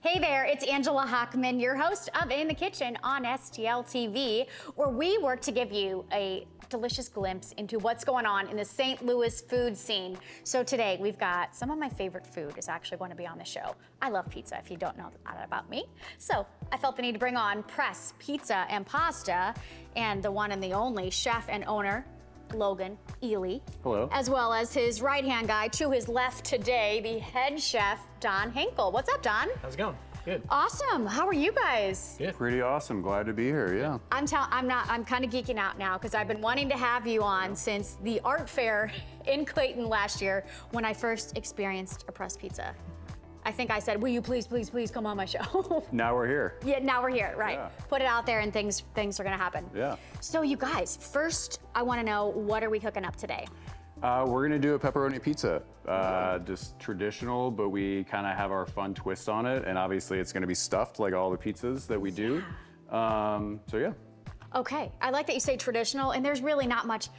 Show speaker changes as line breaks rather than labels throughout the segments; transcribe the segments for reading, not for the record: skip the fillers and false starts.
Hey there, it's Angela Hochman, your host of In the Kitchen on STL TV, where we work to give you a delicious glimpse into what's going on in the St. Louis food scene. So today we've got some of my favorite food is actually going to be on the show. I love pizza, if you don't know that about me. So I felt the need to bring on Press Pizza and Pasta and the one and the only chef and owner, Logan Ely.
Hello.
As well as his right-hand guy to his left today, the head chef, Donn Hinkle. What's up, Donn?
How's it going? Good.
Awesome. How are you guys?
Good.
Pretty awesome. Glad to be here. Yeah.
I'm kind of geeking out now because I've been wanting to have you on since the art fair in Clayton last year when I first experienced a pressed pizza. I think I said, will you please come on my show?
Now we're here.
Yeah, now we're here, right.
Yeah.
Put it out there and things are gonna happen.
Yeah.
So you guys, first I wanna know, what are we cooking up today?
We're gonna do a pepperoni pizza. Just traditional, but we kind of have our fun twist on it. And obviously it's gonna be stuffed like all the pizzas that we do. So yeah.
Okay, I like that you say traditional, and there's really not much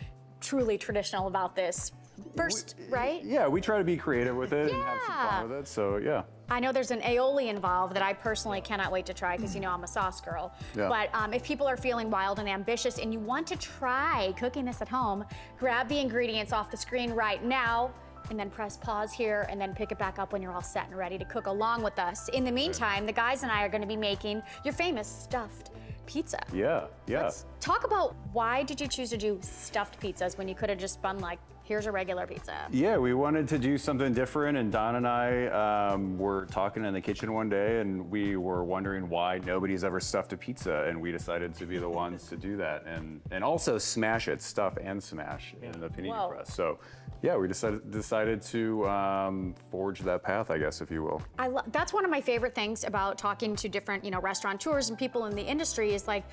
truly traditional about this. First, right?
Yeah, we try to be creative with it and have some fun with it. So yeah.
I know there's an aioli involved that I personally cannot wait to try because you know I'm a sauce girl.
Yeah.
But if people are feeling wild and ambitious and you want to try cooking this at home, grab the ingredients off the screen right now and then press pause here and then pick it back up when you're all set and ready to cook along with us. In the meantime, the guys and I are going to be making your famous stuffed pizza.
Yeah, yeah.
Let's talk about why did you choose to do stuffed pizzas when you could have just spun like, here's a regular pizza?
Yeah, we wanted to do something different, and Donn and I were talking in the kitchen one day, and we were wondering why nobody's ever stuffed a pizza, and we decided to be the ones to do that, and also smash it, stuff and smash in the panini press. So, yeah, we decided to forge that path, I guess, if you will.
That's one of my favorite things about talking to different, restaurateurs and people in the industry is like,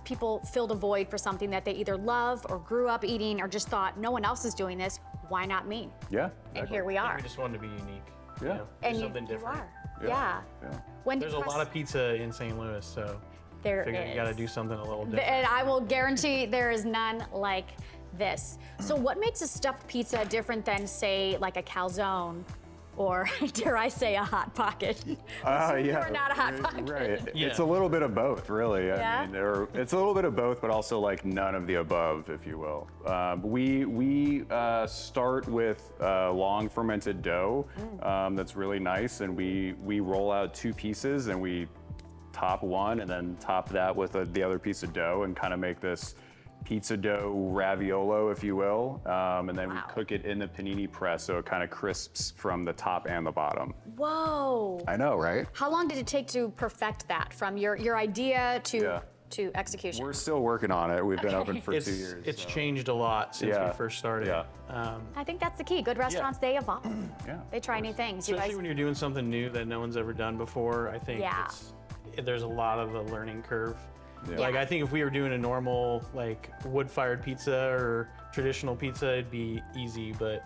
people filled a void for something that they either love or grew up eating or just thought no one else is doing this. Why not me?
Yeah. Exactly.
And here we are.
We just wanted to be unique.
Yeah.
You know,
And
something
you
different.
are. Yeah. When
There's a lot of pizza in St. Louis, so
there
I figured you got to do something a little different.
And I will guarantee there is none like this. So what makes a stuffed pizza different than, say, like a calzone? Or dare I say a Hot Pocket?
Yeah.
You're not a Hot Pocket.
Right.
Yeah.
It's a little bit of both, really.
Yeah?
I mean, it's a little bit of both, but also like none of the above, if you will. We start with long fermented dough that's really nice, and we roll out two pieces, and we top one, and then top that with the other piece of dough, and kind of make this pizza dough raviolo, if you will, and then we cook it in the panini press so it kind of crisps from the top and the bottom.
Whoa.
I know, right?
How long did it take to perfect that from your idea to execution?
We're still working on it. We've been open for 2 years.
It's changed a lot since we first started.
Yeah.
I think that's the key. Good restaurants, they evolve.
Yeah.
They try new things.
Especially when you're doing something new that no one's ever done before, I think there's a lot of a learning curve.
Yeah.
Like, I think if we were doing a normal, like, wood-fired pizza or traditional pizza, it'd be easy. But,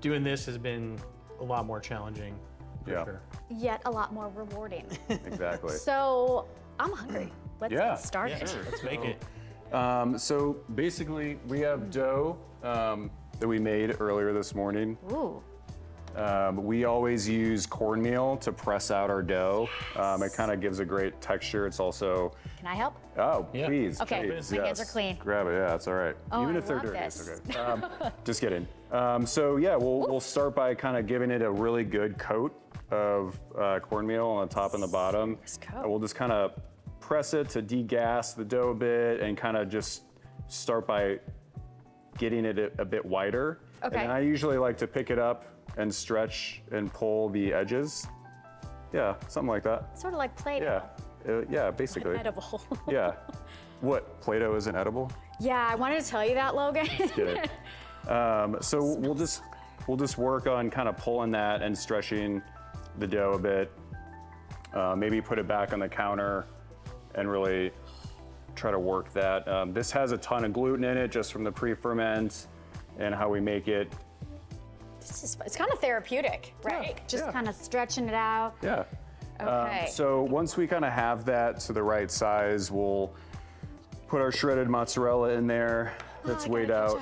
doing this has been a lot more challenging, for sure.
Yet a lot more rewarding.
Exactly.
So I'm hungry. Let's get started.
Yeah, sure. Let's make it.
So basically, we have dough that we made earlier this morning.
Ooh.
We always use cornmeal to press out our dough. It kind of gives a great texture. It's also...
Can I help?
Oh,
Yeah.
please.
Okay,
please,
my hands are clean.
Grab it, yeah, it's all right.
Oh,
Even
I
if they're
love
dirty,
this.
it's okay. Just kidding. So yeah, we'll start by kind of giving it a really good coat of cornmeal on the top and the bottom.
coat.
We'll just kind of press it to degas the dough a bit and kind of just start by getting it a bit wider.
Okay.
And then I usually like to pick it up and stretch and pull the edges. Yeah, something like that.
Sort of like Play-Doh.
Yeah, basically.
Edible.
Yeah. What, Play-Doh isn't edible?
Yeah, I wanted to tell you that, Logan.
Get it. So we'll just work on kind of pulling that and stretching the dough a bit. Maybe put it back on the counter and really try to work that. This has a ton of gluten in it just from the pre-ferment and how we make it.
It's kind of therapeutic, right? Just kind of stretching it out.
Yeah.
Okay.
So once we kind of have that to the right size, we'll put our shredded mozzarella in there. That's weighed out.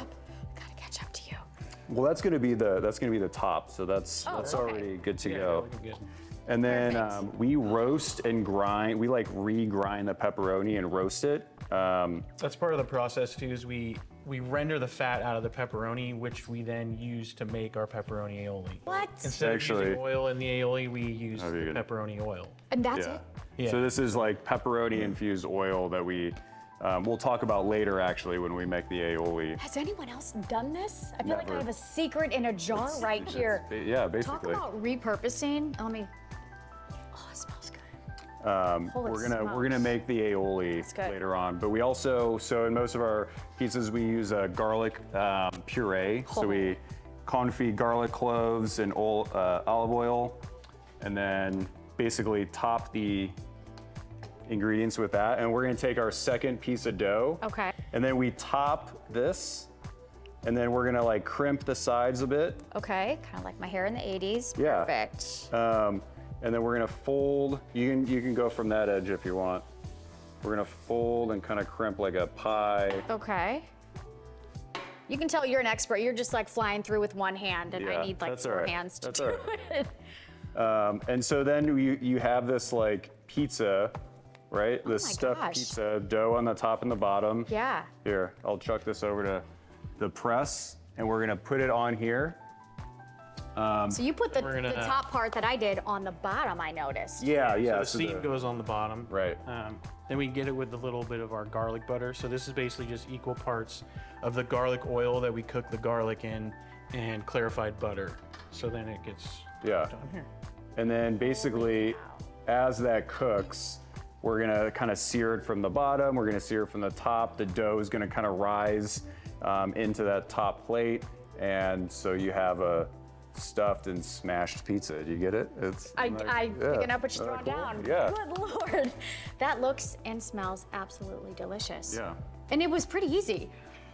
Gotta catch up to you.
Well, that's gonna be the top. So that's
okay.
already good to
Yeah,
go.
looking good.
And then
Perfect.
we roast and grind. We like re-grind the pepperoni and roast it.
That's part of the process too. Is we render the fat out of the pepperoni, which we then use to make our pepperoni aioli.
What?
Instead
Actually-
of using oil in the aioli, we use
very good.
pepperoni oil.
And that's
Yeah.
it?
Yeah.
So this is like pepperoni infused oil that we'll talk about later actually when we make the aioli.
Has anyone else done this? I feel like I
Never.
have a secret in a jar right here.
Yeah,
Talk
basically.
about repurposing. Let me. Oh, it smells good. Holy
We're gonna
smokes.
make the aioli
good.
later on, but we also in most of our pizzas we use a garlic puree. So we confit garlic cloves and olive oil, and then basically top the ingredients with that. And we're gonna take our second piece of dough.
Okay.
And then we top this, and then we're gonna like crimp the sides a bit.
Okay, kind of like my hair in the 80s.
Yeah.
Perfect.
And then we're gonna fold. You can go from that edge if you want. We're gonna fold and kind of crimp like a pie.
Okay. You can tell you're an expert. You're just like flying through with one hand, and I
Yeah,
need like
that's all
4
right.
hands to
That's
do
all right.
it.
And so then you have this like pizza, right? This
my
stuffed
gosh.
pizza dough on the top and the bottom.
Yeah.
Here, I'll chuck this over to the press, and we're gonna put it on here.
So you put the
We're gonna-
top part that I did on the bottom, I noticed.
Yeah, yeah.
So the seam goes on the bottom.
Right.
Then we get it with a little bit of our garlic butter. So this is basically just equal parts of the garlic oil that we cook the garlic in and clarified butter. So then it gets
Yeah.
done here.
And then basically, as that cooks, we're gonna kind of sear it from the bottom. We're gonna sear it from the top. The dough is gonna kind of rise into that top plate, and so you have a stuffed and smashed pizza. Do you get it? It's
I'm picking up what you're throwing
Cool.
down.
Yeah.
Good Lord. That looks and smells absolutely delicious.
Yeah.
And it was pretty easy.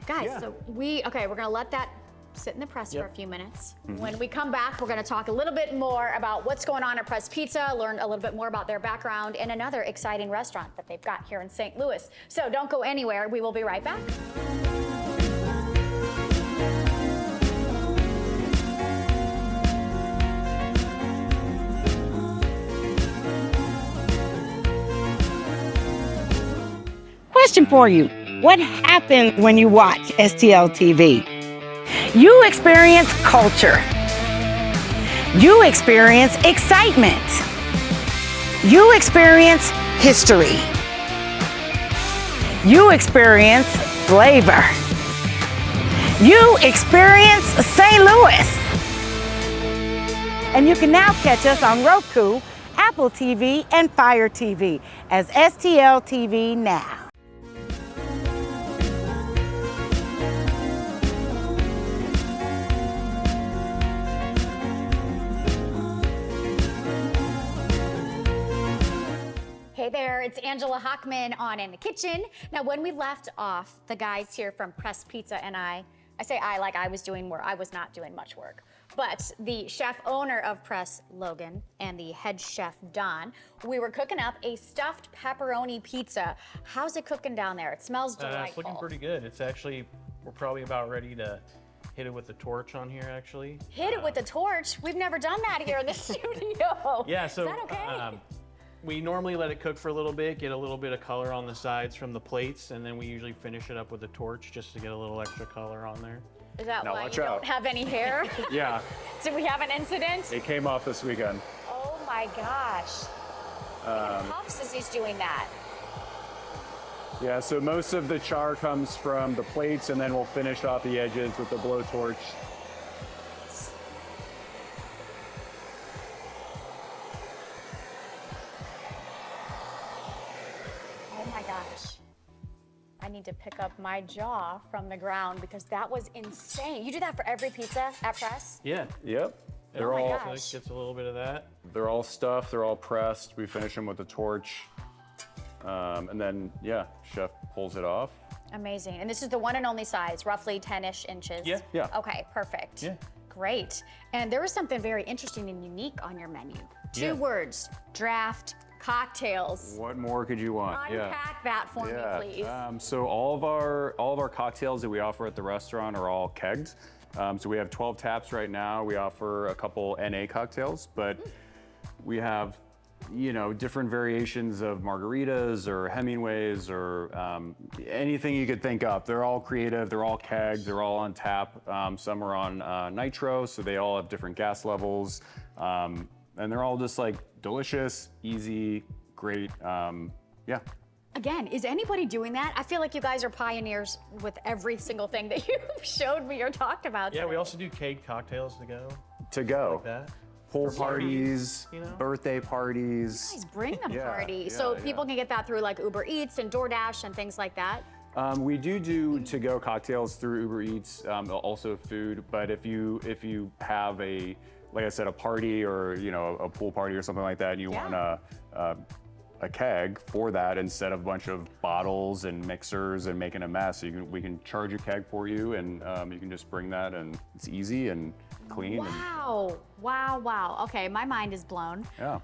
Guys,
Yeah.
so we're gonna let that sit in the press for
Yep.
a few minutes.
Mm-hmm.
When we come back, we're gonna talk a little bit more about what's going on at Press Pizza, learn a little bit more about their background, and another exciting restaurant that they've got here in St. Louis. So don't go anywhere. We will be right back.
Question for you. What happens when you watch STL TV? You experience culture. You experience excitement. You experience history. You experience flavor. You experience St. Louis. And you can now catch us on Roku, Apple TV, and Fire TV as STL TV Now.
Hey there, it's Angela Hochman on In the Kitchen. Now, when we left off, the guys here from Press Pizza and I say I like I was doing work. I was not doing much work. But the chef owner of Press, Logan, and the head chef, Donn, we were cooking up a stuffed pepperoni pizza. How's it cooking down there? It smells delightful.
It's looking pretty good. It's actually, we're probably about ready to hit it with the torch on here, actually.
Hit it with a torch. We've never done that here in the studio.
Yeah, so
Is that okay?
we normally let it cook for a little bit, get a little bit of color on the sides from the plates, and then we usually finish it up with a torch just to get a little extra color on there.
Is that
Now
why
watch
you
out.
don't have any hair?
Yeah,
Did we have an incident?
it came off this weekend.
Oh my gosh. He puffs as he's doing that.
Yeah, so most of the char comes from the plates, and then we'll finish off the edges with the blowtorch.
Oh my gosh. I need to pick up my jaw from the ground because that was insane. You do that for every pizza at Press?
Yeah.
Yep. They're
my
all
gosh.
So it gets a little bit of that.
they're all stuffed. They're all pressed. We finish them with the torch, and then yeah, chef pulls it off.
Amazing. And this is the one and only size, roughly 10-ish inches.
Yeah.
Yeah.
Okay, perfect.
Yeah.
Great. And there was something very interesting and unique on your menu.
Yeah.
2 words, draft cocktails.
What more could you want?
Unpack that for me, please.
So all of our cocktails that we offer at the restaurant are all kegged. So we have 12 taps right now. We offer a couple NA cocktails, but we have, different variations of margaritas or Hemingways or anything you could think of. They're all creative, they're all kegged, they're all on tap. Some are on nitro, so they all have different gas levels. And they're all just like delicious, easy, great. Yeah.
Again, is anybody doing that? I feel like you guys are pioneers with every single thing that you showed me or talked about
Yeah,
today.
we also do cake cocktails to go.
To go.
Like that.
Pool parties,
you know?
birthday parties.
Guys, bring them
Yeah,
party.
yeah,
So
yeah.
people can get that through like Uber Eats and DoorDash and things like that.
We do to-go cocktails through Uber Eats, also food. But if you have like I said, a party or a pool party or something like that, and you
Yeah.
want a keg for that instead of a bunch of bottles and mixers and making a mess, we can charge a keg for you, and you can just bring that, and it's easy and clean.
Wow, wow, wow. Okay, my mind is blown.
Yeah.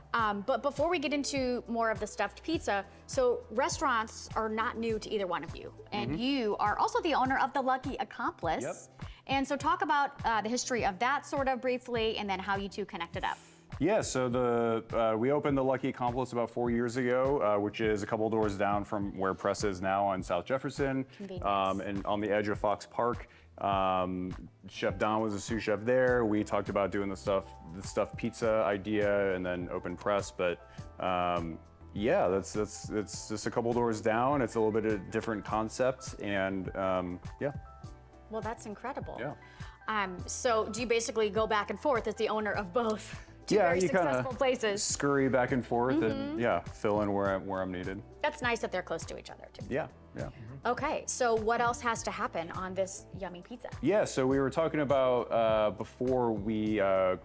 But before we get into more of the stuffed pizza, so restaurants are not new to either one of you. And you are also the owner of The Lucky Accomplice.
Yep.
And so talk about the history of that sort of briefly, and then how you two connected up.
Yeah, so we opened the Lucky Accomplice about 4 years ago, which is a couple doors down from where Press is now on South Jefferson,
Convenience.
and on the edge of Fox Park. Chef Donn was a sous chef there. We talked about doing the stuffed pizza idea, and then open Press. But yeah, it's just a couple doors down. It's a little bit of a different concept, and yeah.
Well, that's incredible.
Yeah.
So do you basically go back and forth as the owner of both? Two
Yeah,
very
you kinda
successful places.
Scurry back and forth, and yeah, fill in where I'm needed.
That's nice that they're close to each other too.
Yeah, yeah.
Okay, so what else has to happen on this yummy pizza?
Yeah, so we were talking about before we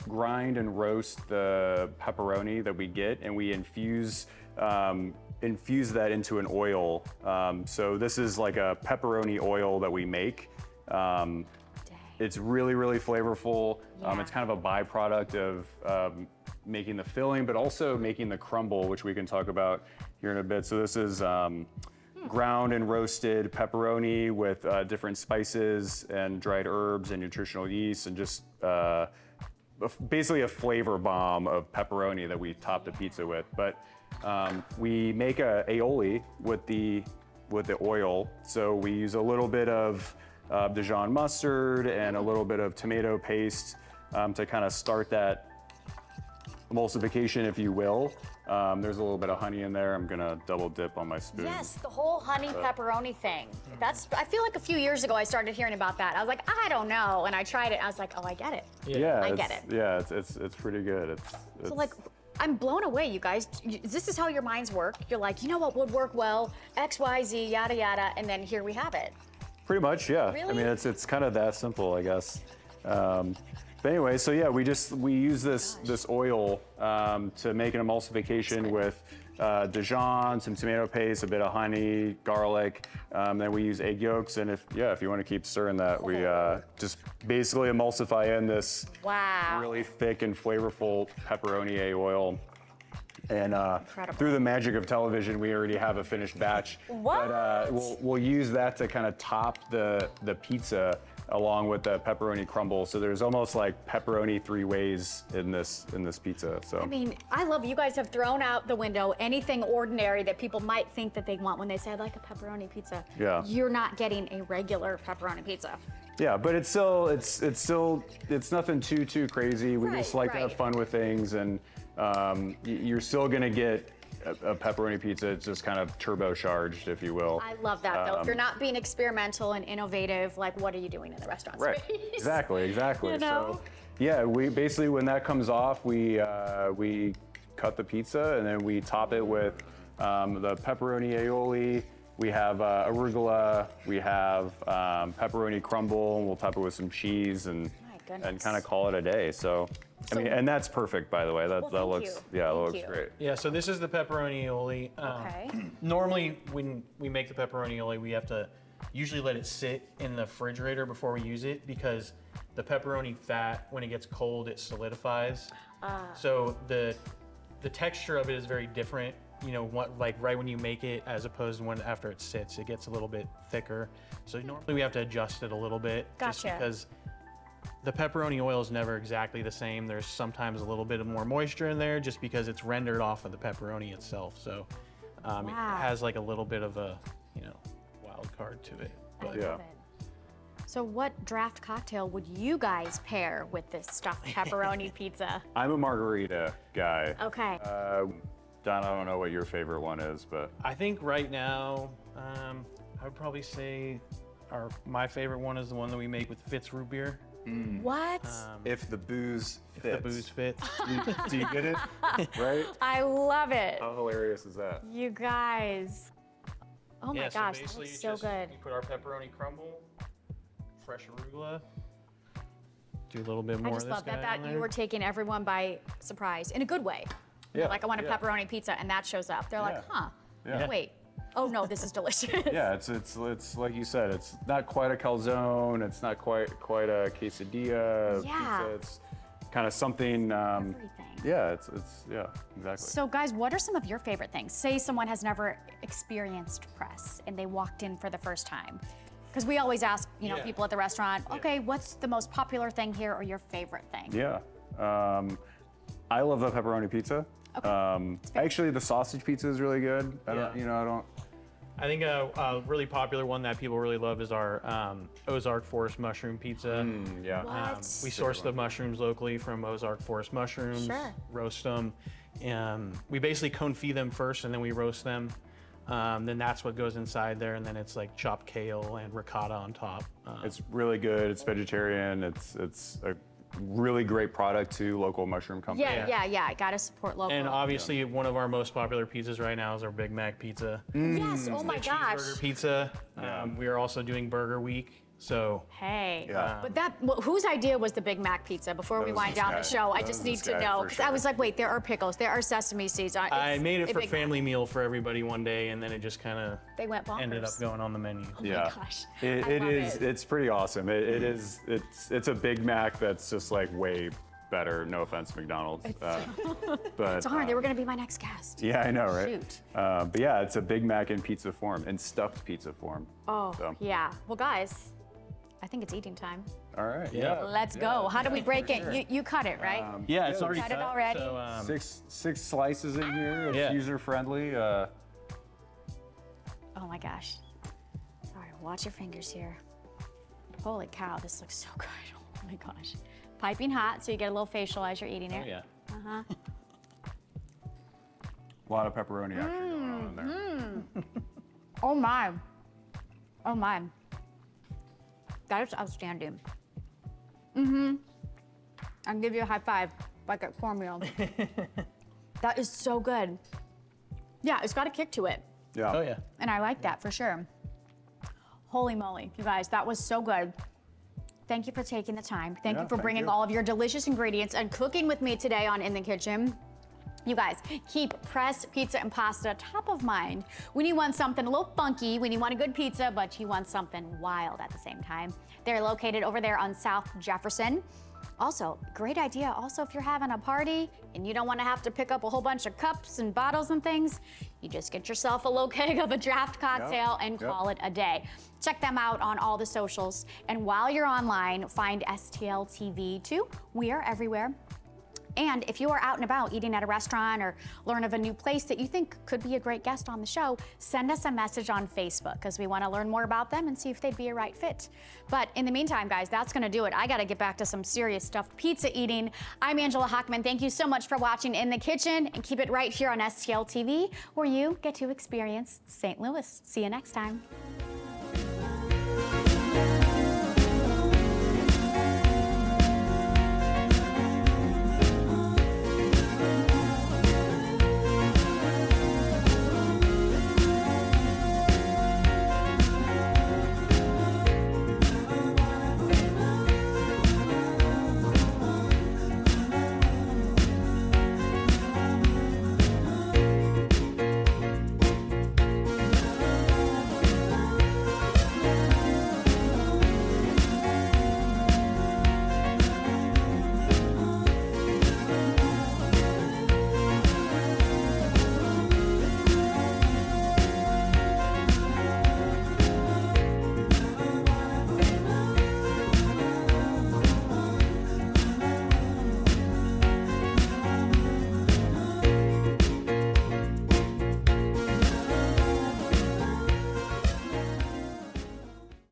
grind and roast the pepperoni that we get, and we infuse that into an oil. So this is like a pepperoni oil that we make. It's really, really flavorful.
Yeah.
It's kind of a byproduct of making the filling, but also making the crumble, which we can talk about here in a bit. So this is ground and roasted pepperoni with different spices and dried herbs and nutritional yeast, and just basically a flavor bomb of pepperoni that we top the pizza with. But we make a aioli with the oil. So we use a little bit of Dijon mustard and a little bit of tomato paste to kind of start that emulsification, if you will. There's a little bit of honey in there. I'm gonna double dip on my spoon.
Yes, the whole honey pepperoni thing. I feel like a few years ago I started hearing about that. I was like, I don't know, and I tried it. I was like, oh, I get it.
Yeah,
I get it.
Yeah, it's pretty good.
So like, I'm blown away, you guys. This is how your minds work. You're like, you know what would work well? X, Y, Z, yada yada, and then here we have it.
Pretty much, yeah.
Really?
I mean, it's kind of that simple, I guess. But anyway, so yeah, we use this oil to make an emulsification with Dijon, some tomato paste, a bit of honey, garlic. Then we use egg yolks, and if you want to keep stirring that, we just basically emulsify in this
Wow.
really thick and flavorful pepperoni oil. And
Incredible.
through the magic of television, we already have a finished batch.
What?
But we'll use that to kind of top the pizza along with the pepperoni crumble. So there's almost like pepperoni three ways in this pizza. So
I mean, I love you guys have thrown out the window anything ordinary that people might think that they want when they say, I'd like a pepperoni pizza.
Yeah.
You're not getting a regular pepperoni pizza.
yeah, but it's nothing too crazy. We just
Right,
like to have fun with things, and you're still gonna get a pepperoni pizza. It's just kind of turbocharged, if you will.
I love that though. If you're not being experimental and innovative, like what are you doing in the restaurant
Right.
space?
Exactly.
You know?
So, yeah, we basically, when that comes off, we cut the pizza, and then we top it with the pepperoni aioli. We have arugula. We have pepperoni crumble, and we'll top it with some cheese and
goodness.
kind of call it a day. So I mean, and that's perfect, by the way. That
thank
looks
you.
yeah, it
Thank
looks
you.
great.
Yeah, so this is the pepperoni aioli.
Okay.
Normally, when we make the pepperoni aioli, we have to usually let it sit in the refrigerator before we use it, because the pepperoni fat, when it gets cold, it solidifies. So the texture of it is very different. You know, like right when you make it, as opposed to when after it sits, it gets a little bit thicker. So normally we have to adjust it a little bit, just
Gotcha.
because the pepperoni oil is never exactly the same. There's sometimes a little bit of more moisture in there just because it's rendered off of the pepperoni itself. So it has like a little bit of a, wild card to it.
I
But
love it. So what draft cocktail would you guys pair with this stuffed pepperoni pizza?
I'm a margarita guy.
Okay.
Don, I don't know what your favorite one is, but
I think right now, I would probably say my favorite one is the one that we make with Fitz root beer.
What?
if the booze fits.
If the booze fits.
Do you get it? Right?
I love it.
How hilarious is that?
You guys. Oh my
Yeah,
gosh,
so
that
basically
looks so good.
We put our pepperoni crumble, fresh arugula, do a little bit more
I
of
just
this
love
guy
that
on
you
there.
were taking everyone by surprise in a good way.
Yeah,
Like I want a
yeah.
pepperoni pizza and that shows up. They're like,
Yeah.
huh,
Yeah.
wait. Oh no, this is delicious.
Yeah, it's like you said, it's not quite a calzone, it's not quite a quesadilla
Yeah.
pizza. It's kind of something.
Everything.
Yeah, it's yeah, exactly.
So guys, what are some of your favorite things? Say someone has never experienced press and they walked in for the first time. Because we always ask,
Yeah.
people at the restaurant, okay, what's the most popular thing here or your favorite thing?
Yeah, I love the pepperoni pizza. Actually, the sausage pizza is really good. I don't.
I think a really popular one that people really love is our Ozark Forest mushroom pizza.
Yeah.
What?
We source the mushrooms locally from Ozark Forest mushrooms,
Sure.
roast them. We basically cone feed them first and then we roast them. Then that's what goes inside there, and then it's like chopped kale and ricotta on top.
It's really good. It's vegetarian. It's a really great product to local mushroom company.
Yeah. Gotta support local.
And obviously, one of our most popular pizzas right now is our Big Mac pizza.
Yes, oh my gosh.
Cheeseburger pizza. We are also doing Burger Week. So
Hey,
Yeah.
but whose idea was the Big Mac pizza? Before we
was
wind
this
down
guy.
the show, I
That
just
was
need
this
to
guy,
know
for
because I
sure.
was like, wait, there are pickles, there are sesame seeds.
I made it
a
for
Big Mac.
family meal for everybody one day, and then it just kind of
They went bonkers.
ended up going on the menu.
Yeah.
gosh.
It
I love
is.
it.
It's pretty awesome. It's a Big Mac that's just like way better. No offense, McDonald's. But
Darn, they were gonna be my next guest.
yeah, I know, right?
Shoot.
But yeah, it's a Big Mac in pizza form, in stuffed pizza form.
Oh,
So.
yeah. Well, guys, I think it's eating time.
All right.
Yeah.
Let's go. How do we break it?
sure.
You cut it, right?
Yeah, it's already
Cut it
cut.
already?
So,
Six slices in here. It's
Yeah.
user friendly.
Oh my gosh. Sorry, watch your fingers here. Holy cow, this looks so good. Oh my gosh. Piping hot, so you get a little facial as you're eating
oh
it.
yeah.
A lot of pepperoni action going on in there.
Oh my. Oh my. That is outstanding. I can give you a high five, like at cornmeal. That is so good. Yeah, it's got a kick to it.
Yeah.
Oh yeah.
And I like that for sure. Holy moly, you guys, that was so good. Thank you for taking the time. Thank
Yeah,
you for
thank
bringing
you.
all of your delicious ingredients and cooking with me today on In the Kitchen. You guys, keep press, pizza, and pasta top of mind when you want something a little funky, when you want a good pizza, but you want something wild at the same time. They're located over there on South Jefferson. Also, great idea. Also, if you're having a party and you don't want to have to pick up a whole bunch of cups and bottles and things, you just get yourself a little keg of a draft cocktail and call it a day. Check them out on all the socials. And while you're online, find STL TV too. We are everywhere. And if you are out and about eating at a restaurant or learn of a new place that you think could be a great guest on the show, send us a message on Facebook because we want to learn more about them and see if they'd be a right fit. But in the meantime, guys, that's going to do it. I got to get back to some serious stuffed pizza eating. I'm Angela Hochman. Thank you so much for watching In the Kitchen, and keep it right here on STL TV where you get to experience St. Louis. See you next time.